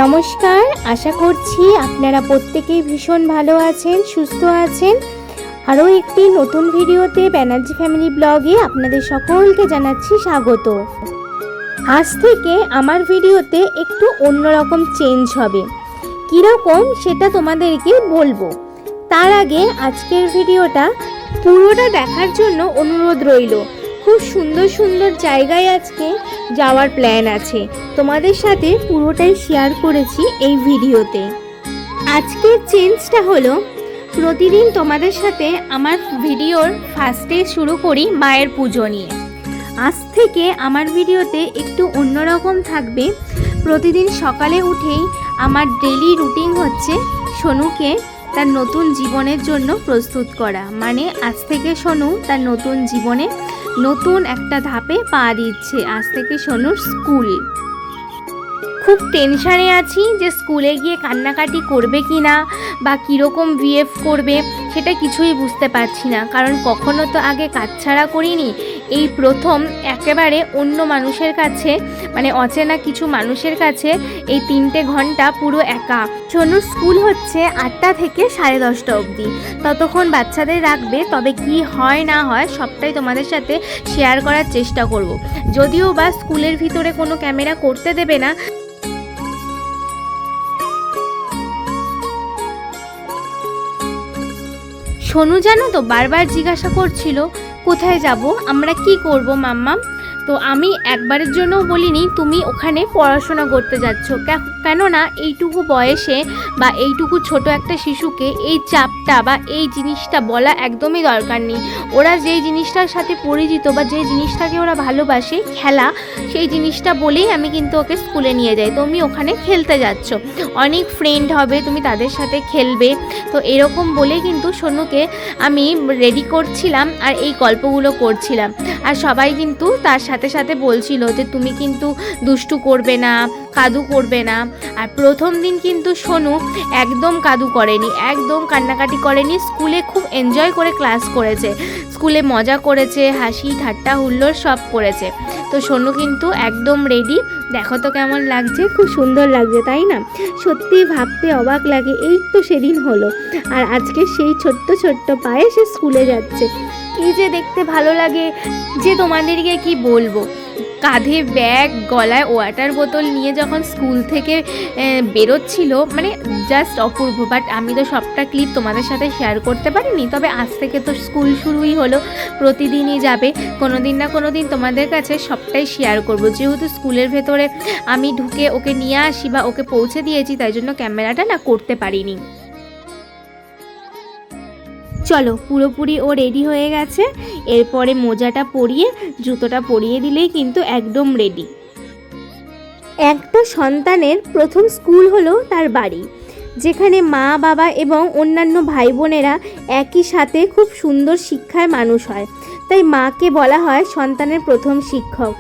নমস্কার, আশা করছি আপনারা প্রত্যেকেই ভীষণ ভালো আছেন, সুস্থ আছেন। আরও একটি নতুন ভিডিওতে ব্যানার্জি ফ্যামিলি ব্লগে আপনাদের সকলকে জানাচ্ছি স্বাগত। আজ থেকে আমার ভিডিওতে একটু অন্যরকম চেঞ্জ হবে, কীরকম সেটা তোমাদেরকে বলবো। তার আগে আজকের ভিডিওটা পুরোটা দেখার জন্য অনুরোধ রইল। খুব সুন্দর সুন্দর জায়গায় আজকে যাওয়ার প্ল্যান আছে, তোমাদের সাথে পুরোটাই শেয়ার করেছি এই ভিডিওতে। আজকের চেঞ্জটা হলো, প্রতিদিন তোমাদের সাথে আমার ভিডিওর ফার্স্টে শুরু করি মায়ের পুজো নিয়ে। আজ থেকে আমার ভিডিওতে একটু অন্যরকম থাকবে। প্রতিদিন সকালে উঠেই আমার ডেইলি রুটিন হচ্ছে সোনুকে তার নতুন জীবনের জন্য প্রস্তুত করা। মানে আজ থেকে সোনু তার নতুন জীবনে নতুন একটা ধাপে পা দিচ্ছে। আজ থেকে সোনুর স্কুল। খুব টেনশানে আছি যে স্কুলে গিয়ে কান্নাকাটি করবে কি না বা কীরকম বিহেভ করবে, সেটা কিছুই বুঝতে পারছি না। কারণ কখনো তো আগে কাজ ছাড়া করিনি, এই প্রথম একেবারে অন্য মানুষের কাছে, মানে অচেনা কিছু মানুষের কাছে এই 3 ঘন্টা পুরো একা। সোনুর স্কুল হচ্ছে 8টা থেকে 10:30 অবধি। ততক্ষণ বাচ্চাদের রাখবে, তবে কি হয় না হয় সবটাই তোমাদের সাথে শেয়ার করার চেষ্টা করব। যদিও বা স্কুলের ভিতরে কোনো ক্যামেরা করতে দেবে না। সোনু জানো তো বারবার জিজ্ঞাসা করছিল কোথায় যাব, আমরা কি করব মাম্মা। তো আমি একবারের জন্যও বলিনি তুমি ওখানে পড়াশোনা করতে যাচ্ছ, কেননা এইটুকু বয়সে বা এইটুকু ছোট একটা শিশুকে এই চাপটা বা এই জিনিসটা বলা একদমই দরকার নেই। ওরা যেই জিনিসটার সাথে পরিচিত বা যেই জিনিসটাকে ওরা ভালোবাসে, খেলা, সেই জিনিসটা বলেই আমি কিন্তু ওকে স্কুলে নিয়ে যাই। তুমি ওখানে খেলতে যাচ্ছ, অনেক ফ্রেন্ড হবে, তুমি তাদের সাথে খেলবে। তো এরকম বলে কিন্তু সোনুকে আমি রেডি করছিলাম আর এই গল্পগুলো করছিলাম। আর সবাই কিন্তু তার সাথে সাথে বলছিল যে তুমি কিন্তু দুষ্টু করবে না, কাদু করবে না। আর প্রথম দিন কিন্তু সোনু একদম কাদু করেনি, একদম কান্নাকাটি করেনি। স্কুলে খুব এনজয় করে ক্লাস করেছে, স্কুলে মজা করেছে, হাসি ঠাট্টা হুল্লোড় সব করেছে। তো সোনু কিন্তু একদম রেডি। দেখো তো কেমন লাগছে, খুব সুন্দর লাগছে তাই না? সত্যি ভাবতে অবাক লাগে, এই তো সেদিন হলো আর আজকে সেই ছোট্ট ছোট্ট পায়ে সে স্কুলে যাচ্ছে। কি যে দেখতে ভালো লাগে যে তোমাদেরকে কি বলবো। কাঁধে ব্যাগ, গলায় ওয়াটার বোতল নিয়ে যখন স্কুল থেকে বেরোচ্ছিল, মানে জাস্ট অপূর্ব। বাট আমি তো সবটা ক্লিপ তোমাদের সাথে শেয়ার করতে পারিনি। তবে আজ থেকে তো স্কুল শুরুই হলো, প্রতিদিনই যাবে, কোনো দিন না কোনো দিন তোমাদের কাছে সবটাই শেয়ার করব। যেহেতু স্কুলের ভেতরে আমি ঢুকে ওকে নিয়ে আসি বা ওকে পৌঁছে দিয়েছি, তাই জন্য ক্যামেরাটা না করতে পারিনি। চলো, পুরোপুরি ও রেডি হয়ে গেছে। এরপরে মোজাটা পরিয়ে জুতোটা পরিয়ে দিলেই কিন্তু একদম রেডি। একটা সন্তানের প্রথম স্কুল হলো তার বাড়ি, যেখানে মা বাবা এবং অন্যান্য ভাই বোনেরা একই সাথে খুব সুন্দর শিক্ষায় মানুষ হয়। তাই মাকে বলা হয় সন্তানের প্রথম শিক্ষক।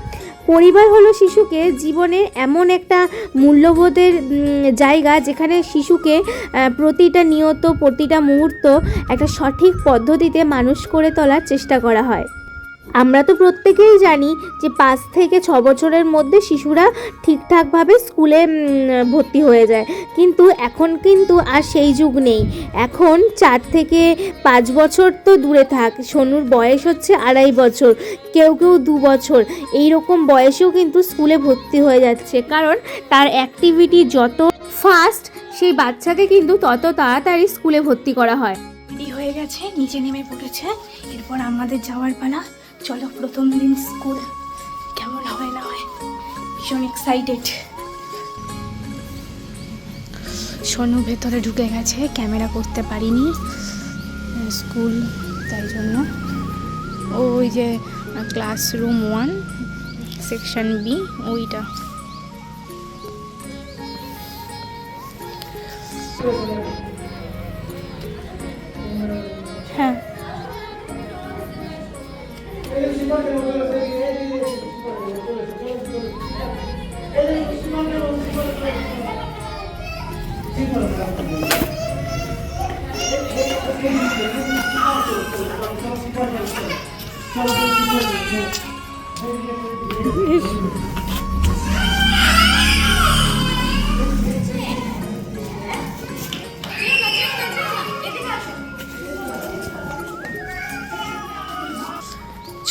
পরিবার হলো শিশুকে জীবনের এমন একটা মূল্যবোধের জায়গা, যেখানে শিশুকে প্রতিটা মুহূর্ত একটা সঠিক পদ্ধতিতে মানুষ করে তোলার চেষ্টা করা হয়। আমরা তো প্রত্যেকেই জানি যে 5 থেকে 6 বছরের মধ্যে শিশুরা ঠিকঠাকভাবে স্কুলে ভর্তি হয়ে যায়, কিন্তু এখন কিন্তু আর সেই যুগ নেই। এখন 4 থেকে 5 বছর তো দূরে থাক, সোনুর বয়স হচ্ছে 2.5 বছর, কেউ 2 বছর, এই রকম বয়সেও কিন্তু স্কুলে ভর্তি হয়ে যাচ্ছে। কারণ তার অ্যাক্টিভিটি যত ফাস্ট, সেই বাচ্চাকে কিন্তু তত তাড়াতাড়ি স্কুলে ভর্তি করা হয়। রেডি হয়ে গেছে, নিচে নেমে পড়েছে, এরপর আমাদের যাওয়ার পালা। চলো, প্রথম দিন স্কুল কেমন হয় না হয়, ভীষণ এক্সাইটেড। সোনু ভেতরে ঢুকে গেছে, ক্যামেরা করতে পারিনি স্কুল, তাই জন্য। ওই যে ক্লাসরুম 1 সেকশন বি, ওইটা। হ্যাঁ,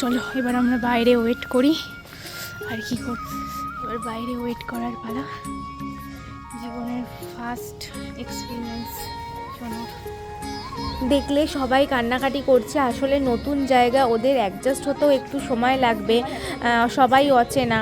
চলো এবার আমরা বাইরে ওয়েট করি। আর কি কর, এবার বাইরে ওয়েট করার পালা। জীবনের ফার্স্ট এক্সপিরিয়েন্স সোনুর। দেখলে সবাই কান্নাকাটি করছে, আসলে নতুন জায়গা, ওদের অ্যাডজাস্ট হতেও একটু সময় লাগবে, সবাই অচেনা,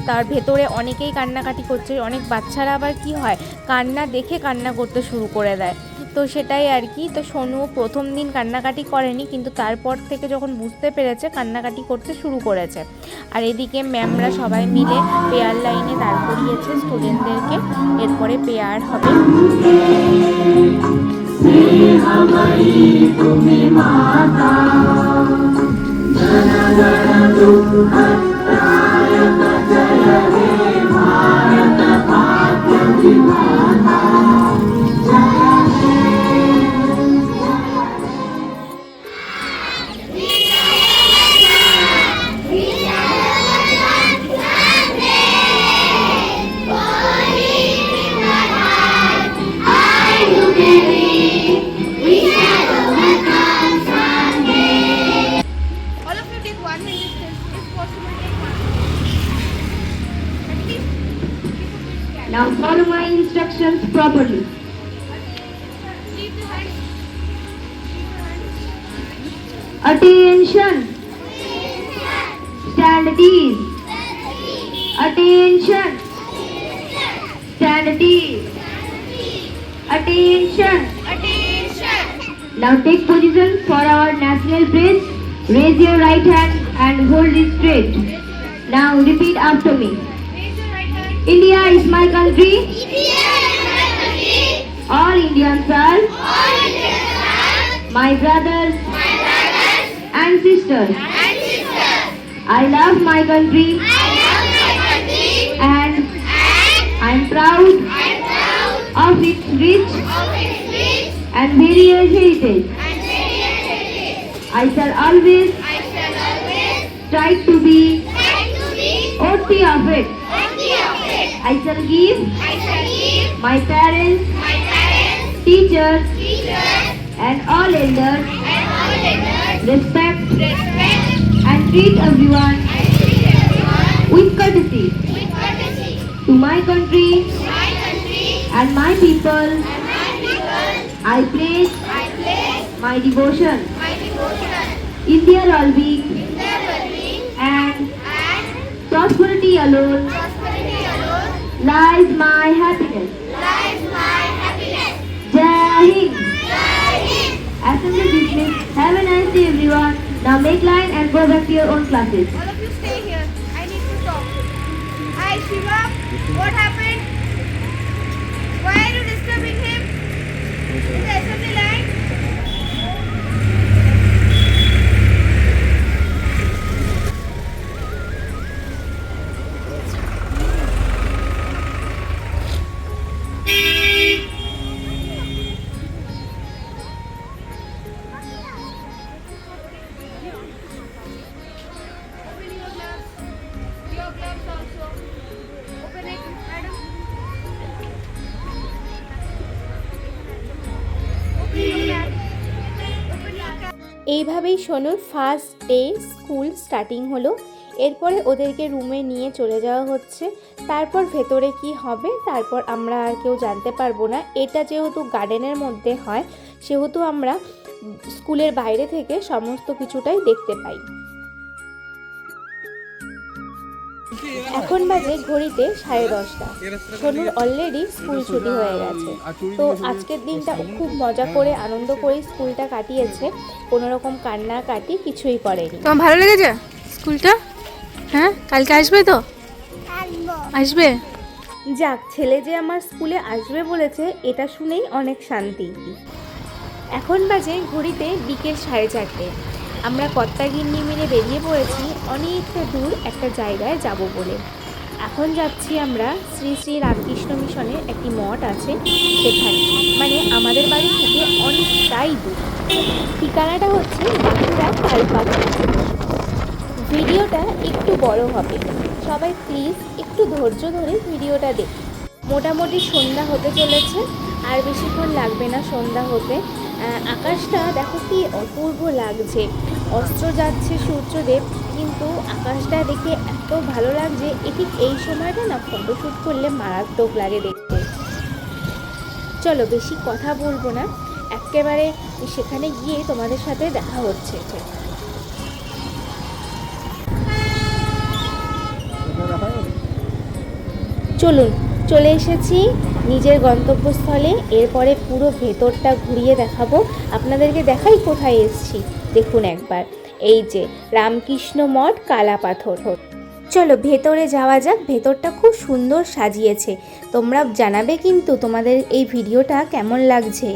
তার ভেতরে অনেকেই কান্নাকাটি করছে। অনেক বাচ্চারা আবার কি হয়, কান্না দেখে কান্না করতে শুরু করে দেয়, তো সেটাই আর কি। তো সোনু প্রথম দিন কান্নাকাটি করেনি, কিন্তু তারপর থেকে যখন বুঝতে পেরেছে কান্নাকাটি করতে শুরু করেছে। আর এদিকে ম্যামরা সবাই মিলে পেয়ার লাইনে দাঁড় করিয়েছে স্টুডেন্টদেরকে, এরপরে পেয়ার হবে। Now follow my instructions properly. Attention! Stand at ease. Attention! Stand at ease. Attention! Now take position for our national pledge. Raise your right hand and hold it straight. Now repeat after me. India is my country. All Indians are my brothers and sisters. I love my country and I am proud of its rich and various heritage. I shall always try to be worthy of it. I shall give my parents, teachers, and all elders respect and treat everyone with courtesy. To my country and my people, I pledge my devotion. In their well-being and prosperity alone lies my happiness. Jai Hind. Assembly dismissed. Have a nice day, everyone. Now make line and go back to your own classes. All of you stay here. I need to talk. Hi, Shiva. What happened? Why are you disturbing him? In the assembly line? Open your gloves. Your gloves also. Open it, madam. Open your cap. Open your cap. এইভাবেই সোনুর first day school starting হলো। এরপরে ওদেরকে রুমে নিয়ে চলে যাওয়া হচ্ছে। তারপর ভেতরে কি হবে তারপর আমরা আর কেউ জানতে পারবো না। এটা যেহেতু গার্ডেনের মধ্যে হয়, সেহেতু আমরা স্কুলের বাইরে থেকে সমস্ত কিছুটাই দেখতে পাই। এখন বাজে ঘড়িতে 10:30। সোনুর অলরেডি স্কুল ছুটি হয়ে গেছে। তো আজকের দিনটা খুব মজা করে আনন্দ করে স্কুলটা কাটিয়েছে, কোনো রকম কান্নাকাটি কিছুই করেনি। তোমার ভালো লেগেছে স্কুলটা? হ্যাঁ, কালকে আসবে তো? আসবে। যাক, ছেলে যে আমার স্কুলে আসবে বলেছে এটা শুনেই অনেক শান্তি। এখন বাজে ঘড়িতে বিকেল 4:30। আমরা কর্তাগিন্নি মিলে বেরিয়ে পড়েছি অনেকটা দূর একটা জায়গায় যাব বলে। এখন যাচ্ছি আমরা শ্রী শ্রী রামকৃষ্ণ মিশনের একটি মঠ আছে সেখানে, মানে আমাদের বাড়ি থেকে অনেকটাই দূর। ঠিকানাটা হচ্ছে বাঁকুড়া তালপাতা। ভিডিওটা একটু বড় হবে, সবাই প্লিজ একটু ধৈর্য ধরে ভিডিওটা দেখুন। মোটামুটি সন্ধ্যা হতে চলেছে, আর বেশিক্ষণ লাগবে না সন্ধ্যা হতে। আকাশটা দেখো কি অপূর্ব লাগছে, অস্ত্র যাচ্ছে সূর্যদেব, কিন্তু আকাশটা দেখে এত ভালো লাগছে। ঠিক এই সময়টা না ফটোশ্যুট করলে মারাত্মক লাগে দেখতে। চলো বেশি কথা বলবো না, একেবারে সেখানে গিয়ে তোমাদের সাথে দেখা হচ্ছে। চলুন, চলে এসেছি নিজের গন্তব্যস্থলে। এরপরে পুরো ভেতরটা ঘুরিয়ে দেখাবো আপনাদেরকে। দেখাই কোথায় এসেছি, দেখুন একবার। এই যে রামকৃষ্ণ মঠ কালাপাথর। চলো ভেতরে যাওয়া যাক। ভেতরটা খুব সুন্দর সাজিয়েছে। তোমরা জানাবে কিন্তু তোমাদের এই ভিডিওটা কেমন লাগছে।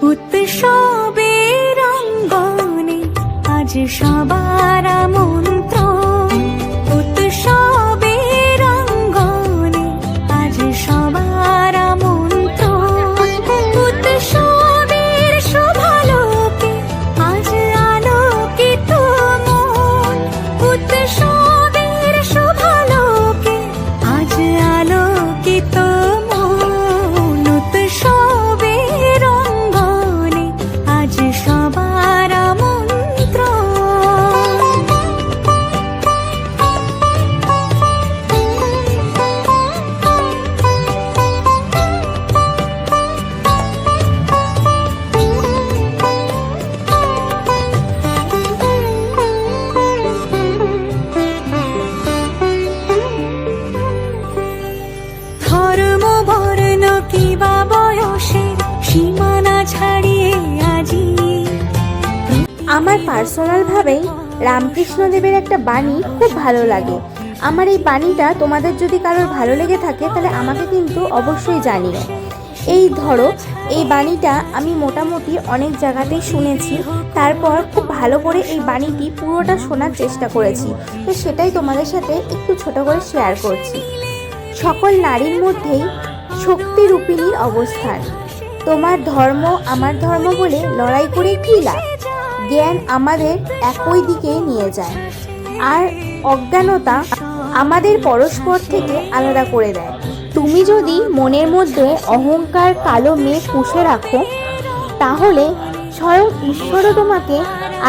উৎসবের অঙ্গনে আজ সবার আমন্ত্রণ, উৎসবের অঙ্গনে আজ সবার আমন্ত্রণ, উৎসবের শোভালোকে আজ আলোকিত মন, উৎসবের শোভালোকে আজ আলোকিত মন, উৎসবের অঙ্গনে আজ সবার আমন্ত্রণ। ধর্ম বর্ণ কিবা বয়সের সীমানা ছাড়িয়ে আজি আমার পার্সোনালভাবেই রামকৃষ্ণদেবের একটা বাণী খুব ভালো লাগে। আমার এই বাণীটা তোমাদের যদি কারোর ভালো লেগে থাকে তাহলে আমাকে কিন্তু অবশ্যই জানিও। এই ধরো, এই বাণীটা আমি মোটামুটি অনেক জায়গাতেই শুনেছি, তারপর খুব ভালো করে এই বাণীটি পুরোটা শোনার চেষ্টা করেছি। তো সেটাই তোমাদের সাথে একটু ছোট করে শেয়ার করছি। সকল নারীর মধ্যেই শক্তিরূপিণীর অবস্থান। তোমার ধর্ম আমার ধর্ম বলে লড়াই করে কী লাভ? জ্ঞান আমাদের একই দিকে নিয়ে যায়, আর অজ্ঞানতা আমাদের পরস্পর থেকে আলাদা করে দেয়। তুমি যদি মনের মধ্যে অহংকার কালো মেঘ পুষে রাখো, তাহলে স্বয়ং ঈশ্বরও তোমাকে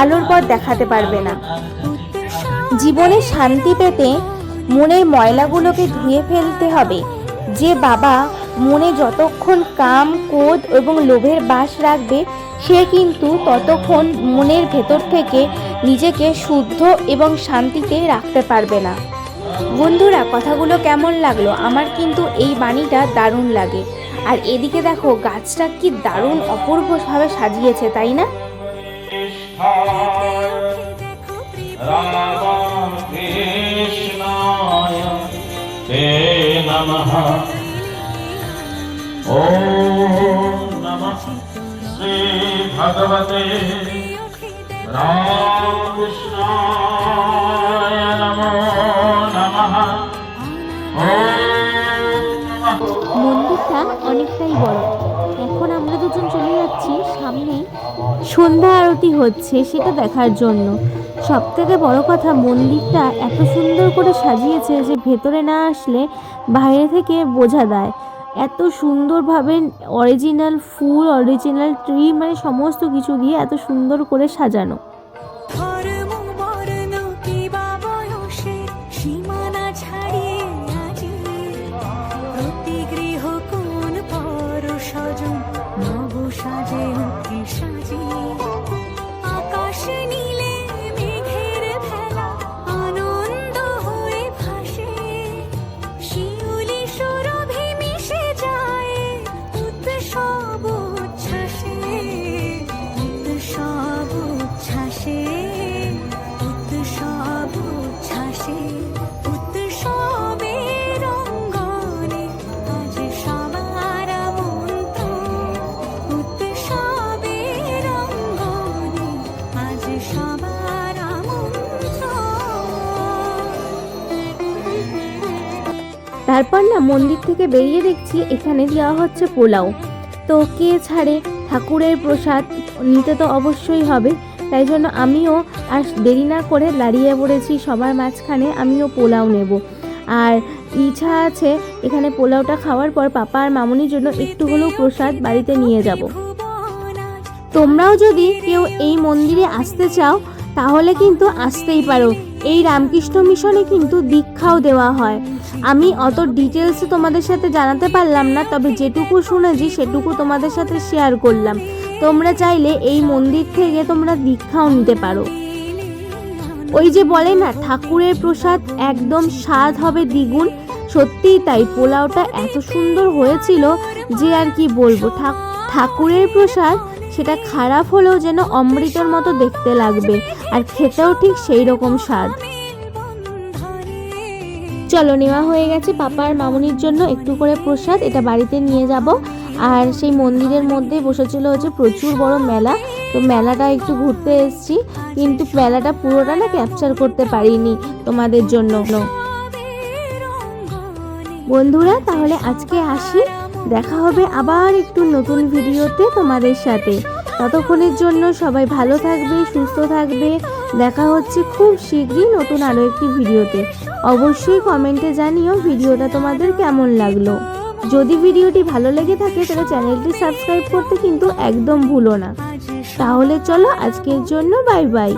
আলোর পথ দেখাতে পারবে না। জীবনে শান্তি পেতে মনের ময়লাগুলোকে ধুয়ে ফেলতে হবে। যে বাবা মনে যতক্ষণ কাম, ক্রোধ এবং লোভের বাস রাখবে, সে কিন্তু ততক্ষণ মনের ভেতর থেকে নিজেকে শুদ্ধ এবং শান্তিতে রাখতে পারবে না। বন্ধুরা, কথাগুলো কেমন লাগলো? আমার কিন্তু এই বাণীটা দারুণ লাগে। আর এদিকে দেখো গাছটা কি দারুণ অপূর্বভাবে সাজিয়েছে, তাই না? রামকৃষ্ণায় তে নমঃ। ওম নমঃ শ্রী ভগবতে রামকৃষ্ণায় নমো নমঃ। মন্দিরটা অনেকটাই বড়। এখন আমরা দুজন চলে যাচ্ছি সামনে সন্ধ্যা আরতি হচ্ছে সেটা দেখার জন্য। সব থেকে বড় কথা, মন্দিরটা এত সুন্দর করে সাজিয়েছে যে ভেতরে না আসলে বাইরে থেকে বোঝা দেয়। এত সুন্দরভাবে অরিজিনাল ফুল, অরিজিনাল ট্রি, মানে সমস্ত কিছু দিয়ে এত সুন্দর করে সাজানো। ধর্ম বর্ণ কিবা বয়সের সীমানা ছাড়িয়ে আজি প্রতি গৃহ কোন পর সজন নব সাজে উঠে সাজি। আকাশ নীলে মেঘের ভেলা আনন্দ হয়ে ভাসে, শিউলি সুরভি মিশে যায় উৎসব উচ্ছ্বাসে, উৎসব উচ্ছ্বাসে। তারপর না মন্দির থেকে বেরিয়ে দেখছি এখানে দেওয়া হচ্ছে পোলাও। তো কে ছাড়ে, ঠাকুরের প্রসাদ নিতে তো অবশ্যই হবে, তাই জন্য আমিও আর দেরি না করে দাঁড়িয়ে পড়েছি সবার মাঝখানে, আমিও পোলাও নেব। আর ইচ্ছা আছে এখানে পোলাওটা খাওয়ার পর পাপা আর মামুনির জন্য একটু হলেও প্রসাদ বাড়িতে নিয়ে যাব। তোমরাও যদি কেউ এই মন্দিরে আসতে চাও তাহলে কিন্তু আসতেই পারো। এই রামকৃষ্ণ মিশনে কিন্তু দীক্ষাও দেওয়া হয়। আমি অত ডিটেলসে তোমাদের সাথে জানাতে পারলাম না, তবে যেটুকু শুনেছি সেটুকু তোমাদের সাথে শেয়ার করলাম। তোমরা চাইলে এই মন্দির থেকে তোমরা দীক্ষাও নিতে পারো। ওই যে বলে না, ঠাকুরের প্রসাদ একদম স্বাদ হবে দ্বিগুণ, সত্যিই তাই। পোলাওটা এত সুন্দর হয়েছিল যে আর কি বলবো। ঠাকুরের প্রসাদ সেটা খারাপ হলেও যেন অমৃতর মতো দেখতে লাগবে, আর খেতেও ঠিক সেই রকম স্বাদ। চলো, নেওয়া হয়ে গেছে পাপা আর মামুনির জন্য একটু করে প্রসাদ, এটা বাড়িতে নিয়ে যাব। আর সেই মন্দিরের মধ্যে বসেছিল হচ্ছে প্রচুর বড় মেলা, তো মেলাটা একটু ঘুরতে এসেছি, কিন্তু মেলাটা পুরোটা না ক্যাপচার করতে পারিনি তোমাদের জন্য। বন্ধুরা, তাহলে আজকে আসি, দেখা হবে আবার একটু নতুন ভিডিওতে তোমাদের সাথে। ততক্ষণের জন্য সবাই ভালো থাকবে, সুস্থ থাকবে। দেখা হচ্ছে খুব শীঘ্রই নতুন আরও একটি ভিডিওতে। অবশ্যই কমেন্টে জানিও ভিডিওটা তোমাদের কেমন লাগলো। যদি ভিডিওটি ভালো লেগে থাকে তাহলে চ্যানেলটি সাবস্ক্রাইব করতে কিন্তু একদম ভুলো না। তাহলে চলো, আজকের জন্য বাই বাই।